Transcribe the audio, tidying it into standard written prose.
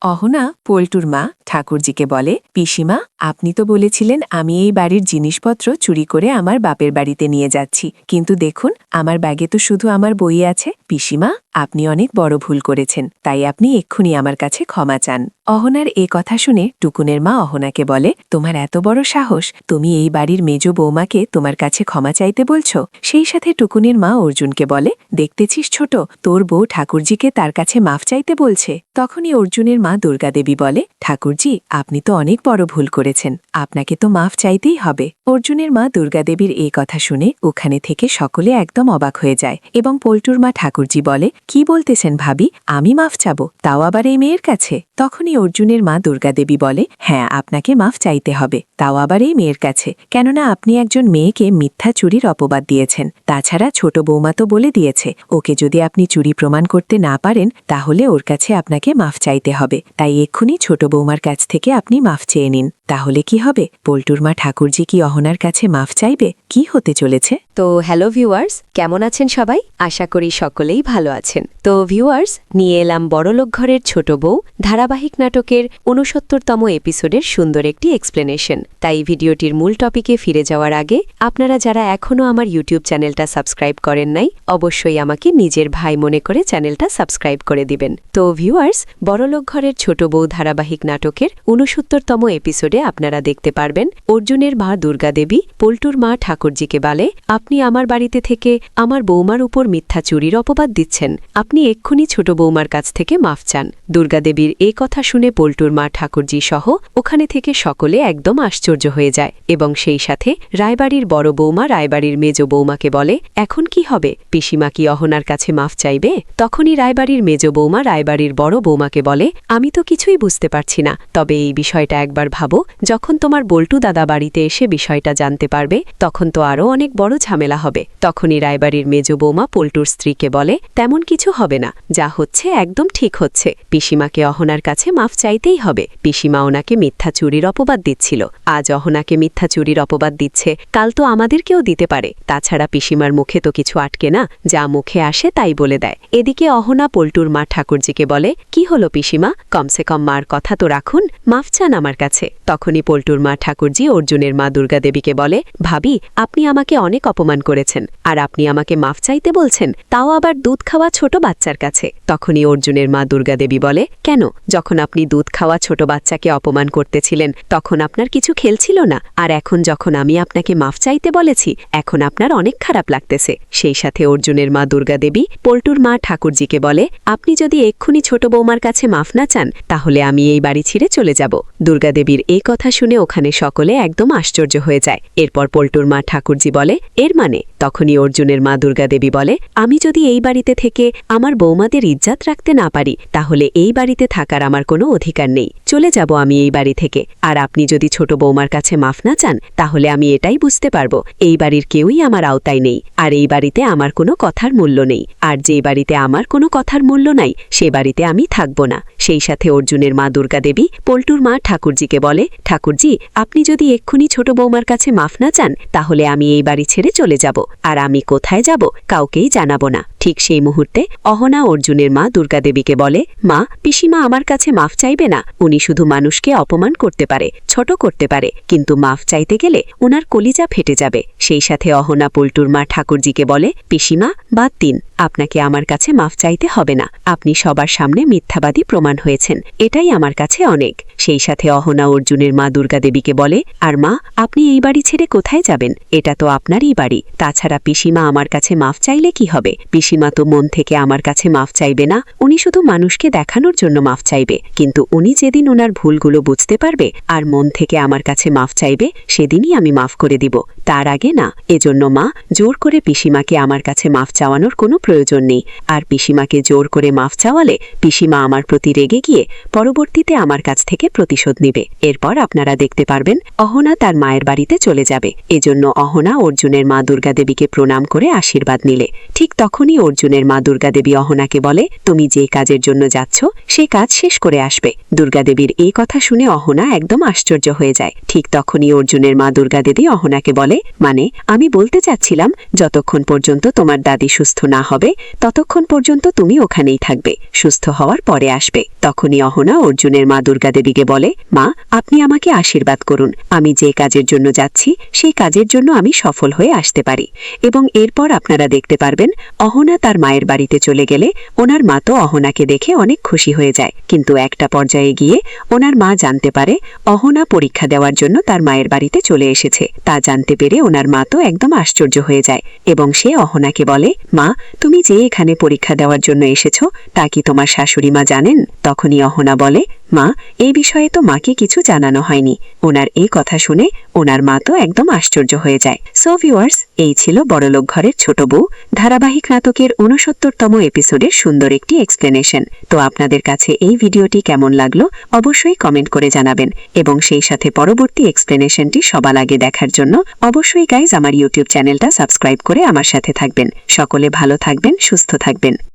অহনা পল্টুর মা ঠাকুরজিকে বলে, পিসিমা, আপনি তো বলেছিলেন আমি এই বাড়ির জিনিসপত্র চুরি করে আমার বাপের বাড়িতে নিয়ে যাচ্ছি, কিন্তু দেখুন আমার ব্যাগে তো শুধু আমার বই আছে। পিসিমা, আপনি অনেক বড় ভুল করেছেন, তাই আপনি এক্ষুনি আমার কাছে ক্ষমা চান। অহনার এ কথা শুনে টুকুনের মা অহনাকে বলে, তোমার এত বড় সাহস, তুমি এই বাড়ির মেজ বৌমাকে তোমার কাছে ক্ষমা চাইতে বলছো? সেই সাথে টুকুনের মা অর্জুনকে বলে, দেখতেছিস ছোট, তোর বউ ঠাকুরজিকে তার কাছে মাফ চাইতে বলছে। তখনই অর্জুনের মা দুর্গাদেবী বলে, ঠাকুরজি, আপনি তো অনেক বড় ভুল করেছেন, আপনাকে তো মাফ চাইতেই হবে। অর্জুনের মা দুর্গাদেবীর এই কথা শুনে ওখানে থেকে সকলে একদম অবাক হয়ে যায় এবং পল্টুর মা ঠাকুরজি বলে, কি বলতেছেন ভাবি, আমি মাফ চাব, তাও আবার এই মেয়ের কাছে? তখনই অর্জুনের মা দুর্গাদেবী বলে, হ্যাঁ, আপনাকে মাফ চাইতে হবে, তাও আবার এই মেয়ের কাছে, কেননা আপনি একজন মেয়েকে মিথ্যা চুরির অপবাদ দিয়েছেন। তাছাড়া ছোট বৌমা তো বলে দিয়েছে, ওকে যদি আপনি চুরি প্রমাণ করতে না পারেন তাহলে ওর কাছে আপনাকে মাফ চাইতে হবে। তাই এক্ষুনি ছোট বৌমার কাছ থেকে আপনি মাফ চেয়ে নিন, তাহলে কি হবে? পল্টুর মা ঠাকুরজি কি অহনার কাছে মাফ চাইবে? কি হতে চলেছে? তো হ্যালো ভিউয়ার্স, কেমন আছেন সবাই? আশা করি সকলেই ভালো আছেন। তো ভিউয়ার্স, নিয়ে এলাম বড়লোক ঘরের ছোট বউ ধারাবাহিক নাটকের ৬৯তম এপিসোডের সুন্দর একটি এক্সপ্লেনেশন। তাই ভিডিওটির মূল টপিকে ফিরে যাওয়ার আগে আপনারা যারা এখনও আমার ইউটিউব চ্যানেলটা সাবস্ক্রাইব করেন নাই, অবশ্যই আমাকে নিজের ভাই মনে করে চ্যানেলটা সাবস্ক্রাইব করে দিবেন। তো ভিউয়ার্স, বড়লোক ঘরের ছোট বউ ধারাবাহিক নাটকের ৬৯তম এপিসোডে আপনারা দেখতে পারবেন অর্জুনের মা দুর্গাদেবী পল্টুর মা ঠাকুরজিকে বলে, আপনি আমার বাড়িতে থেকে আমার বৌমার উপর মিথ্যা চুরির অপবাদ দিচ্ছেন, আপনি এক্ষুনি ছোট বৌমার কাছ থেকে মাফ চান। দুর্গাদেবীর এ কথা শুনে পল্টুর মা ঠাকুরজি সহ ওখানে থেকে সকলে একদম আশ্চর্য হয়ে যায় এবং সেই সাথে রায়বাড়ির বড় বৌমা রায়বাড়ির মেজ বৌমাকে বলে, এখন কি হবে? পিসিমা কি অহনার কাছে মাফ চাইবে? তখনই রায়বাড়ির মেজ বৌমা রায়বাড়ির বড় বৌমাকে বলে, আমি তো কিছুই বুঝতে পারছি না, তবে এই বিষয়টা একবার ভাবো, যখন তোমার বল্টু দাদা বাড়িতে এসে বিষয়টা জানতে পারবে তখন তো আরও অনেক বড় ঝামেলা হবে। তখনই রায়বাড়ির মেজ বৌমা পল্টুর স্ত্রীকে বলে, তেমন কিছু হবে না, যা হচ্ছে একদম ঠিক হচ্ছে, পিসিমাকে অহনার কাছে মাফ চাইতেই হবে। পিসিমা ওনাকে মিথ্যা চুরির অপবাদ দিচ্ছিল, আজ অহনাকে মিথ্যা চুরির অপবাদ দিচ্ছে, কাল তো আমাদেরকেও দিতে পারে। তাছাড়া পিসিমার মুখে তো কিছু আটকে না, যা মুখে আসে তাই বলে দেয়। এদিকে অহনা পল্টুর মা ঠাকুরজিকে বলে, কি হলো পিসিমা, কমসে কম মার কথা তো রাখুন, মাফ চান আমার কাছে। তখনই পল্টুর মা ঠাকুরজি অর্জুনের মা দুর্গাদেবীকে বলে, ভাবি, আপনি আমাকে অনেক অপমান করেছেন, আর আপনি আমাকে মাফ চাইতে বলছেন, তাও আবার দুধ খাওয়া ছোট বাচ্চার কাছে। তখনই অর্জুনের মা দুর্গাদেবী বলে, কেন, যখন আপনি দুধ খাওয়া ছোট বাচ্চাকে অপমান করতেছিলেন তখন আপনার কিছু খেলছিল না, আর এখন যখন আমি আপনাকে মাফ চাইতে বলেছি এখন আপনার অনেক খারাপ লাগতেছে। সেই সাথে অর্জুনের মা দুর্গাদেবী পল্টুর মা ঠাকুরজিকে বলে, আপনি যদি এক্ষুনি ছোট বৌমার কাছে মাফ না চান তাহলে আমি এই বাড়ি ছেড়ে চলে যাব। দুর্গাদেবীর এই কথা শুনে ওখানে সকলে একদম আশ্চর্য হয়ে যায়। এরপর পল্টুর মা ঠাকুরজি বলে, এর মানে? তখনই অর্জুনের মা দুর্গাদেবী বলে, আমি যদি এই বাড়িতে থেকে আমার বৌমাদের ইজ্জত রাখতে না পারি তাহলে এই বাড়িতে থাকার আমার কোনো অধিকার নেই, চলে যাব আমি এই বাড়ি থেকে। আর আপনি যদি ছোট বৌমার কাছে মাফ না চান তাহলে আমি এটাই বুঝতে পারবো এই বাড়ির কেউই আমার আওতায় নেই, আর এই বাড়িতে আমার কোনো কথার মূল্য নেই, আর যে বাড়িতে আমার কোনো কথার মূল্য নাই সে বাড়িতে আমি থাকব না। সেই সাথে অর্জুনের মা দুর্গাদেবী পল্টুর মা ঠাকুরজিকে বলে, ঠাকুরজি, আপনি যদি এক্ষুনি ছোট বৌমার কাছে মাফ না চান তাহলে আমি এই বাড়ি ছেড়ে চলে যাব, আর আমি কোথায় যাব কাউকেই জানাবো না। ঠিক সেই মুহূর্তে অহনা অর্জুনের মা দুর্গাদেবীকে বলে, মা, পিসিমা আমার কাছে মাফ চাইবে না, উনি শুধু মানুষকে অপমান করতে পারে, ছোট করতে পারে, কিন্তু মাফ চাইতে গেলে ওনার কলিজা ফেটে যাবে। সেই সাথে অহনা পল্টুর মা ঠাকুরজিকে বলে, পিসিমা, বাদ দিন, আপনাকে আমার কাছে মাফ চাইতে হবে না, আপনি সবার সামনে মিথ্যাবাদী প্রমাণ হয়েছেন, এটাই আমার কাছে অনেক। সেই সাথে অহনা অর্জুনের মা দুর্গাদেবীকে বলে, আর মা, আপনি এই বাড়ি ছেড়ে কোথায় যাবেন? এটা তো আপনারই বাড়ি, তাছাড়া পিসিমা আমার কাছে মাফ চাইলে কি হবে? পিসিমা তো মন থেকে আমার কাছে মাফ চাইবে না, উনি শুধু মানুষকে দেখানোর জন্য মাফ চাইবে, কিন্তু উনি যেদিন ওনার ভুলগুলো বুঝতে পারবে আর মন থেকে আমার কাছে মাফ চাইবে সেদিনই আমি মাফ করে দিব, তার আগে না। এজন্য মা, জোর করে পিসিমাকে আমার কাছে মাফ চাওয়ানোর কোনো প্রয়োজন নেই, আর পিসিমাকে জোর করে মাফ চাওয়ালে পিসিমা আমার প্রতি রেগে গিয়ে পরবর্তীতে আমার কাছ থেকে প্রতিশোধ নেবে। এরপর আপনারা দেখতে পারবেন অহনা তার মায়ের বাড়িতে চলে যাবে। এজন্য অহনা অর্জুনের মা দুর্গাদেবীকে প্রণাম করে আশীর্বাদ নিলে। ঠিক তখনই অর্জুনের মা দুর্গাদেবী অহনাকে বলে, তুমি যে কাজের জন্য যাচ্ছ সে কাজ শেষ করে আসবে। দুর্গাদেবীর এই কথা শুনে অহনা একদম আশ্চর্য হয়ে যায়। ঠিক তখনই অর্জুনের মা দুর্গাদেবী অহনাকে বলে, মানে আমি বলতে চাচ্ছিলাম যতক্ষণ পর্যন্ত তোমার দাদি সুস্থ না হবে ততক্ষণ পর্যন্ত তুমি ওখানেই থাকবে, সুস্থ হওয়ার পরে আসবে। তখনই অহনা অর্জুনের মা দুর্গাদেবীকে বলে, মা আপনি আমাকে আশীর্বাদ করুন, আমি যে কাজের জন্য যাচ্ছি সেই কাজের জন্য আমি সফল হয়ে আসতে পারি। এবং এরপর আপনারা দেখতে পারবেন অহনা তার মায়ের বাড়িতে চলে গেলে ওনার মা তো অহনাকে দেখে অনেক খুশি হয়ে যায়। কিন্তু একটা পর্যায়ে গিয়ে ওনার মা জানতে পারে অহনা পরীক্ষা দেওয়ার জন্য তার মায়ের বাড়িতে চলে এসেছে। তা জানতে পেরে ওনার মা তো একদম আশ্চর্য হয়ে যায় এবং সে অহনাকে বলে, মা তুমি যে এখানে পরীক্ষা দেওয়ার জন্য এসেছো তা কি তোমার শাশুড়ি মা জানেন? তখনই অহনা বলে, মা এই বিষয়ে তো মাকে কিছু জানানো হয়নি। ওনার এই কথা শুনে ওনার মা তো একদম আশ্চর্য হয়ে যায়। সো ভিউয়ার্স, এই ছিল বড়লোক ঘরের ছোট বউ ধারাবাহিক নাটকের 69তম এপিসোডের সুন্দর একটি এক্সপ্লেনেশন। তো আপনাদের কাছে এই ভিডিওটি কেমন লাগলো অবশ্যই কমেন্ট করে জানাবেন এবং সেই সাথে পরবর্তী এক্সপ্লেনেশনটি সবার আগে দেখার জন্য অবশ্যই গাইজ আমার ইউটিউব চ্যানেলটা সাবস্ক্রাইব করে আমার সাথে থাকবেন। সকলে ভালো থাকবেন, সুস্থ থাকবেন।